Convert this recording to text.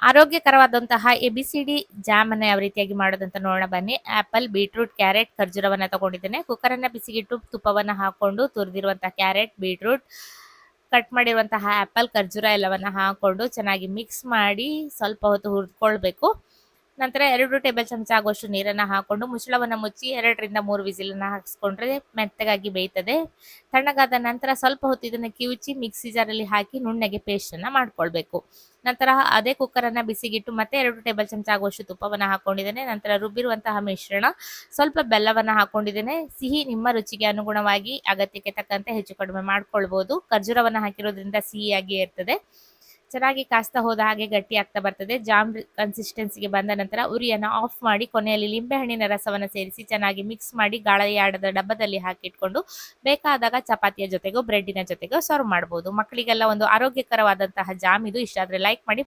ಆರೋಗ್ಯಕರವಾದಂತಹ ABCD jam ಅನ್ನ ಯಾವ ರೀತಿಯಾಗಿ ಮಾಡೋದಂತ ನೋಡೋಣ ಬನ್ನಿ. ಆಪಲ್, ಬೀಟ್ರೂಟ್, ಕ್ಯಾರೆಟ್, ಖರ್ಜೂರವನ್ನ ತಗೊಂಡಿದ್ದೇನೆ. ಕುಕ್ಕರ್ ಅನ್ನ ಬಿಸಿಗಿಟ್ಟು ತುಪ್ಪವನ್ನ ಹಾಕೊಂಡು ತುರಿದಿರುವಂತಹ ಕ್ಯಾರೆಟ್, ಬೀಟ್ರೂಟ್, ಕಟ್ ಮಾಡಿರುವಂತಹ ಆಪಲ್, ಖರ್ಜೂರ ಎಲ್ಲವನ್ನ ಹಾಕೊಂಡು ಚೆನ್ನಾಗಿ ಮಿಕ್ಸ್ ಮಾಡಿ ಸ್ವಲ್ಪ ಹೊತ್ತು ಹುರಿದುಕೊಳ್ಬೇಕು. ನಂತರ 2 ಟೇಬಲ್ ಚಮಚ ಆಗುವಷ್ಟು ನೀರನ್ನ ಹಾಕೊಂಡು ಮುಚ್ಚಳವನ್ನ ಮುಚ್ಚಿ 2ರಿಂದ 3 ವಿಸಿಲನ್ನ ಹಾಕಿಸ್ಕೊಂಡ್ರೆ ಮೆತ್ತಗಾಗಿ ಬೇಯ್ತದೆ. ತಣ್ಣಗಾದ ನಂತರ ಸ್ವಲ್ಪ ಹೊತ್ತು ಇದನ್ನ ಕಿವುಚಿ ಮಿಕ್ಸಿ ಜಾರಲ್ಲಿ ಹಾಕಿ ನುಣ್ಣಗೆ ಪೇಸ್ಟ್ ಅನ್ನ ಮಾಡ್ಕೊಳ್ಬೇಕು. ನಂತರ ಅದೇ ಕುಕ್ಕರ್ ಅನ್ನ ಬಿಸಿಗಿಟ್ಟು ಮತ್ತೆ 2 ಟೇಬಲ್ ಚಮಚ ಆಗುವಷ್ಟು ತುಪ್ಪವನ್ನ ಹಾಕೊಂಡಿದ್ದೇನೆ. ನಂತರ ರುಬ್ಬಿರುವಂತಹ ಮಿಶ್ರಣ, ಸ್ವಲ್ಪ ಬೆಲ್ಲವನ್ನ ಹಾಕೊಂಡಿದ್ದೇನೆ. ಸಿಹಿ ನಿಮ್ಮ ರುಚಿಗೆ ಅನುಗುಣವಾಗಿ ಅಗತ್ಯಕ್ಕೆ ತಕ್ಕಂತೆ ಹೆಚ್ಚು ಕಡಿಮೆ ಮಾಡ್ಕೊಳ್ಬಹುದು. ಖರ್ಜೂರವನ್ನ ಹಾಕಿರೋದ್ರಿಂದ ಸಿಹಿಯಾಗಿ ಇರ್ತದೆ. ಚೆನ್ನಾಗಿ ಕಾಸ್ತಾ ಹೋದ ಹಾಗೆ ಗಟ್ಟಿ ಆಗ್ತಾ ಬರ್ತದೆ. ಜಾಮ್ ಕನ್ಸಿಸ್ಟೆನ್ಸಿಗೆ ಬಂದ ನಂತರ ಉರಿಯನ್ನು ಆಫ್ ಮಾಡಿ ಕೊನೆಯಲ್ಲಿ ಲಿಂಬೆಹಣ್ಣಿನ ರಸವನ್ನು ಸೇರಿಸಿ ಚೆನ್ನಾಗಿ ಮಿಕ್ಸ್ ಮಾಡಿ ಗಾಳಿಯಾಡದ ಡಬ್ಬದಲ್ಲಿ ಹಾಕಿಟ್ಕೊಂಡು ಬೇಕಾದಾಗ ಚಪಾತಿಯ ಜೊತೆಗೋ ಬ್ರೆಡ್ಡಿನ ಜೊತೆಗೋ ಸರ್ವ್ ಮಾಡಬಹುದು. ಮಕ್ಕಳಿಗೆಲ್ಲ ಒಂದು ಆರೋಗ್ಯಕರವಾದಂತಹ ಜಾಮ್ ಇದು. ಇಷ್ಟ ಆದ್ರೆ ಲೈಕ್ ಮಾಡಿ.